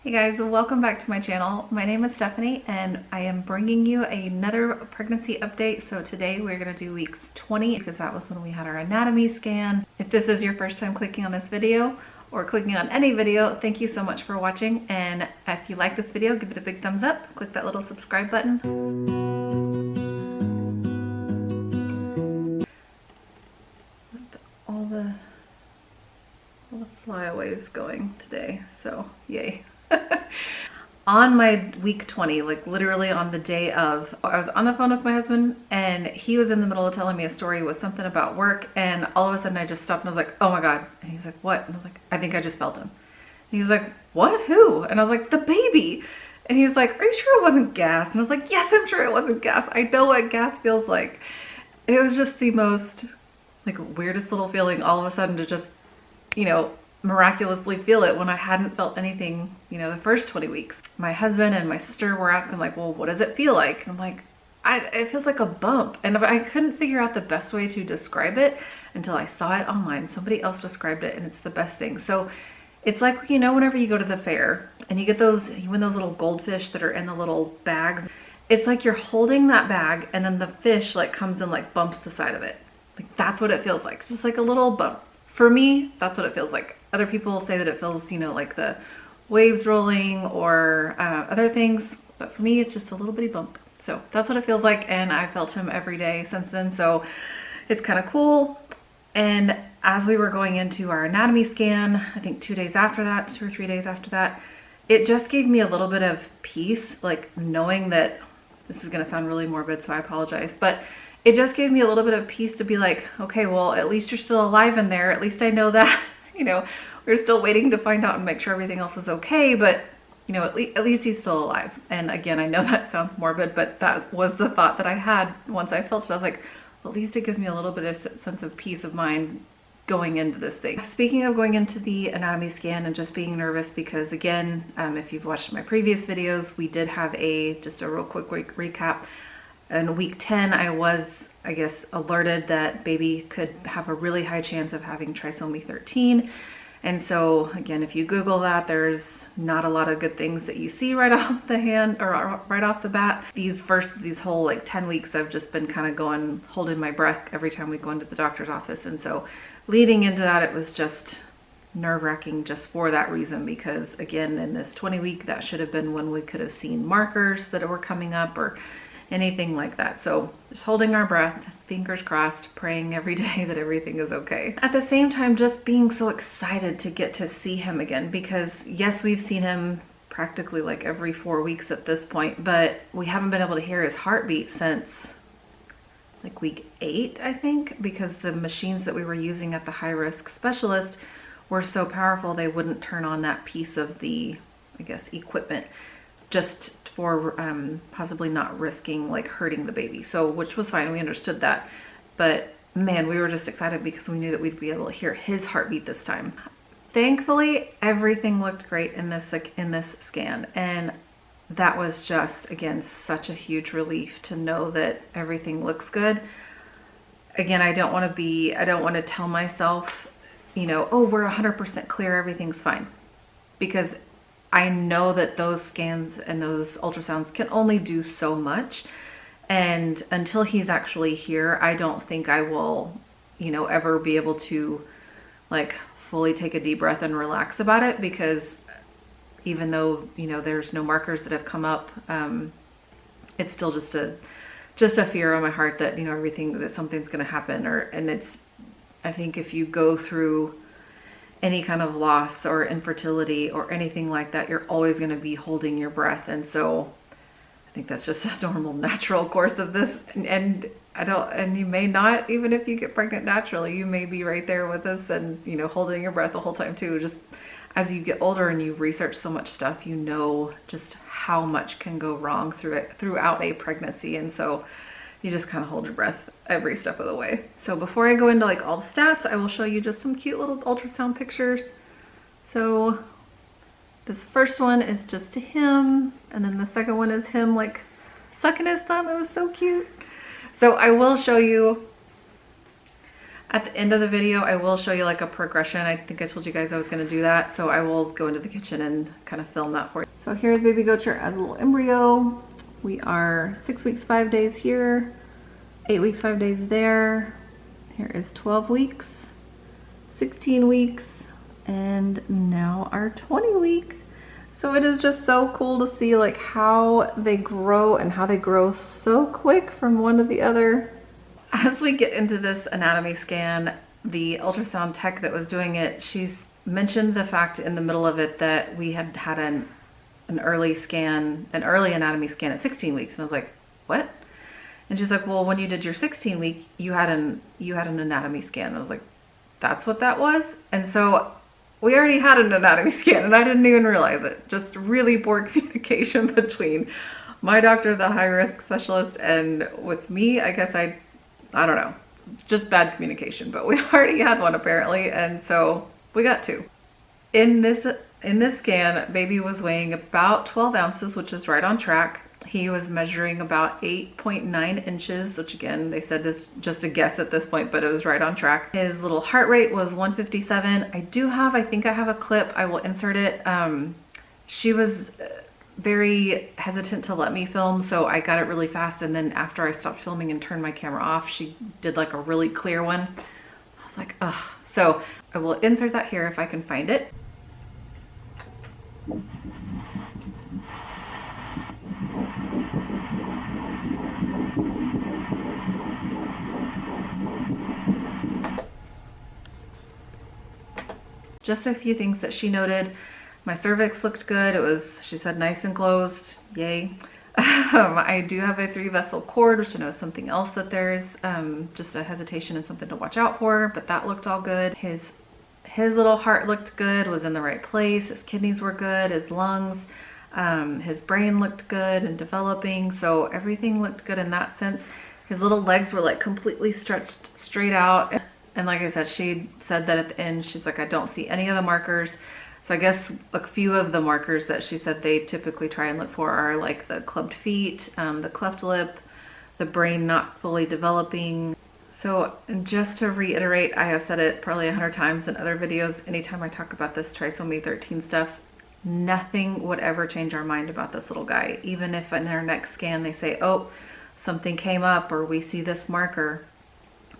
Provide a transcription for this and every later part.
Hey guys, welcome back to my channel. My name is Stephanie and I am bringing you another pregnancy update. So today we're going to do weeks 20 because that was when we had our anatomy scan. If this is your first time clicking on this video or clicking on any video, thank you so much for watching. And if you like this video, give it a big thumbs up, click that little subscribe button. All the flyaways going today, so yay. On my week 20, like literally on the day of, I was on the phone with my husband and he was in the middle of telling me a story with something about work, and all of a sudden I just stopped and I was like, oh my God. And he's like, what? And I was like, I think I just felt him. And he was like, what? Who? And I was like, the baby. And he's like, are you sure it wasn't gas? And I was like, yes, I'm sure it wasn't gas. I know what gas feels like. And it was just the most like weirdest little feeling all of a sudden to just, miraculously feel it when I hadn't felt anything, the first 20 weeks. My husband and my sister were asking like, well, what does it feel like? And I'm like, it feels like a bump. And I couldn't figure out the best way to describe it until I saw it online. Somebody else described it and it's the best thing. So it's like, whenever you go to the fair and you get you win those little goldfish that are in the little bags. It's like you're holding that bag and then the fish like comes and like bumps the side of it. Like that's what it feels like. It's just like a little bump. For me, that's what it feels like. Other people say that it feels, like the waves rolling or other things. But for me, it's just a little bitty bump. So that's what it feels like. And I felt him every day since then. So it's kind of cool. And as we were going into our anatomy scan, I think 2 days after that, 2 or 3 days after that, it just gave me a little bit of peace, like knowing that this is going to sound really morbid, so I apologize. But it just gave me a little bit of peace to be like, okay, well, at least you're still alive in there. At least I know that, we're still waiting to find out and make sure everything else is okay. But, at least he's still alive. And again, I know that sounds morbid, but that was the thought that I had once I felt it. I was like, well, at least it gives me a little bit of sense of peace of mind going into this thing. Speaking of going into the anatomy scan and just being nervous, because again, if you've watched my previous videos, we did have just a real quick recap. In week 10, I was, alerted that baby could have a really high chance of having trisomy 13. And so again, if you Google that, there's not a lot of good things that you see right off the hand or right off the bat. These whole like 10 weeks, I've just been kind of holding my breath every time we go into the doctor's office. And so leading into that, it was just nerve-wracking just for that reason, because again, in this 20 week, that should have been when we could have seen markers that were coming up or anything like that. So just holding our breath, fingers crossed, praying every day that everything is okay. At the same time, just being so excited to get to see him again, because yes, we've seen him practically like every 4 weeks at this point, but we haven't been able to hear his heartbeat since like week 8, I think, because the machines that we were using at the high-risk specialist were so powerful they wouldn't turn on that piece of the, equipment, just for possibly not risking like hurting the baby. So, which was fine, we understood that. But man, we were just excited because we knew that we'd be able to hear his heartbeat this time. Thankfully, everything looked great in this scan. And that was just, again, such a huge relief to know that everything looks good. Again, I don't want to tell myself, oh, we're 100% clear, everything's fine. Because I know that those scans and those ultrasounds can only do so much. And until he's actually here, I don't think I will, ever be able to like fully take a deep breath and relax about it, because even though, there's no markers that have come up, it's still just a fear on my heart that, that something's going to happen. I think if you go through any kind of loss or infertility or anything like that, you're always going to be holding your breath. And so I think that's just a normal, natural course of this. And you may not, even if you get pregnant naturally, you may be right there with us and, holding your breath the whole time too. Just as you get older and you research so much stuff, just how much can go wrong throughout a pregnancy. And so you just kind of hold your breath every step of the way. So before I go into like all the stats, I will show you just some cute little ultrasound pictures. So this first one is just to him, and then the second one is him like sucking his thumb. It was so cute. So I will show you At the end of the video, I will show you like a progression. I think I told you guys I was gonna do that. So I will go into the kitchen and kind of film that for you. So here's baby Gocher as a little embryo. We are 6 weeks, 5 days here, 8 weeks, 5 days there. Here is 12 weeks, 16 weeks, and now our 20 week. So it is just so cool to see like how they grow and how they grow so quick from one to the other. As we get into this anatomy scan, the ultrasound tech that was doing it, she's mentioned the fact in the middle of it that we had had an early scan, an early anatomy scan at 16 weeks. And I was like, what? And she's like, well, when you did your 16 week, you had an anatomy scan. And I was like, that's what that was? And so we already had an anatomy scan and I didn't even realize it. Just really poor communication between my doctor, the high risk specialist, and with me. I guess I don't know, just bad communication, but we already had one apparently. And so we got two. In this scan, baby was weighing about 12 ounces, which is right on track. He was measuring about 8.9 inches, which again, they said is just a guess at this point, but it was right on track. His little heart rate was 157. I think I have a clip. I will insert it. She was very hesitant to let me film, so I got it really fast. And then after I stopped filming and turned my camera off, she did like a really clear one. I was like, ugh. So I will insert that here if I can find it. Just a few things that she noted. My cervix looked good. It was, she said, nice and closed. Yay. I do have a 3-vessel cord, which I know is something else that there's just a hesitation and something to watch out for, but that looked all good. His little heart looked good, was in the right place. His kidneys were good, his lungs, his brain looked good and developing. So everything looked good in that sense. His little legs were like completely stretched straight out. And like I said, she said that at the end, she's like, I don't see any of the markers. So I guess a few of the markers that she said they typically try and look for are like the clubbed feet, the cleft lip, the brain not fully developing. So just to reiterate, I have said it probably 100 times in other videos, anytime I talk about this trisomy 13 stuff, nothing would ever change our mind about this little guy. Even if in our next scan they say, oh, something came up or we see this marker,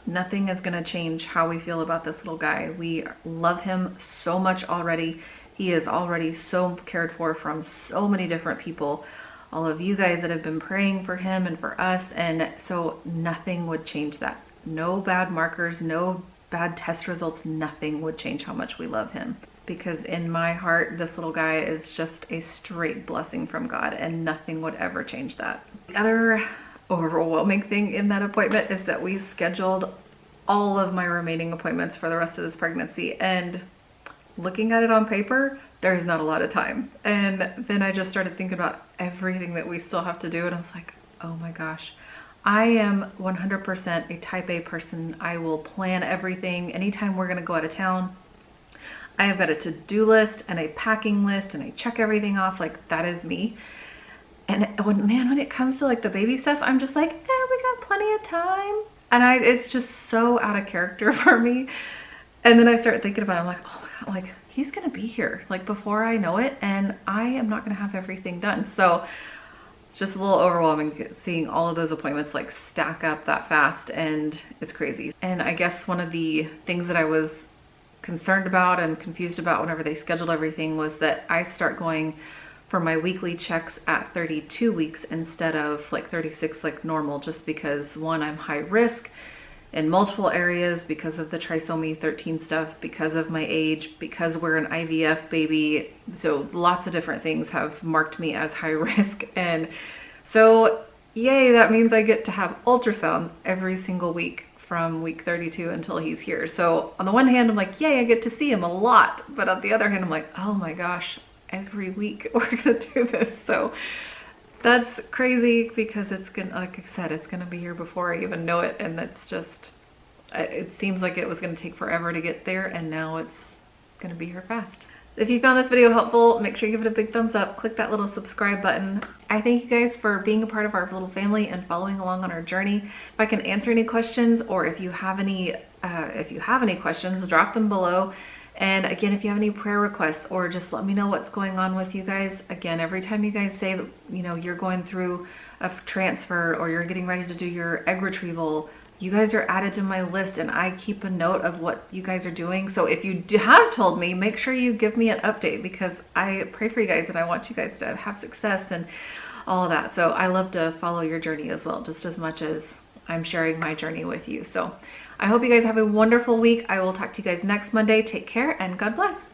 nothing is going to change how we feel about this little guy. We love him so much already. He is already so cared for from so many different people. All of you guys that have been praying for him and for us. And so nothing would change that. No bad markers, no bad test results, nothing would change how much we love him. Because in my heart, this little guy is just a straight blessing from God, and nothing would ever change that. The other overwhelming thing in that appointment is that we scheduled all of my remaining appointments for the rest of this pregnancy, and looking at it on paper, there's not a lot of time. And then I just started thinking about everything that we still have to do, and I was like, oh my gosh, I am 100% a type A person. I will plan everything. Anytime we're gonna go out of town, I have got a to-do list and a packing list, and I check everything off. Like, that is me. And when it comes to like the baby stuff, I'm just like, we got plenty of time. And it's just so out of character for me. And then I start thinking about it, I'm like, oh my God, like he's gonna be here like before I know it, and I am not gonna have everything done. So it's just a little overwhelming seeing all of those appointments like stack up that fast, and it's crazy. And I guess one of the things that I was concerned about and confused about whenever they scheduled everything was that I start going for my weekly checks at 32 weeks instead of like 36 like normal, just because one, I'm high risk in multiple areas because of the trisomy 13 stuff, because of my age, because we're an IVF baby. So lots of different things have marked me as high risk. And so yay, that means I get to have ultrasounds every single week from week 32 until he's here. So on the one hand, I'm like, yay, I get to see him a lot. But on the other hand, I'm like, oh my gosh, every week we're gonna do this. So that's crazy because it's gonna, like I said, it's gonna be here before I even know it. And that's just, it seems like it was gonna take forever to get there, and now it's gonna be here fast. If you found this video helpful, make sure you give it a big thumbs up, click that little subscribe button. I thank you guys for being a part of our little family and following along on our journey. If I can answer any questions, or if you have any if you have any questions, drop them below. And again, if you have any prayer requests, or just let me know what's going on with you guys. Again, every time you guys say that, you know, you're going through a transfer or you're getting ready to do your egg retrieval, you guys are added to my list, and I keep a note of what you guys are doing. So if you have told me, make sure you give me an update, because I pray for you guys and I want you guys to have success and all of that. So I love to follow your journey as well, just as much as I'm sharing my journey with you. So I hope you guys have a wonderful week. I will talk to you guys next Monday. Take care and God bless.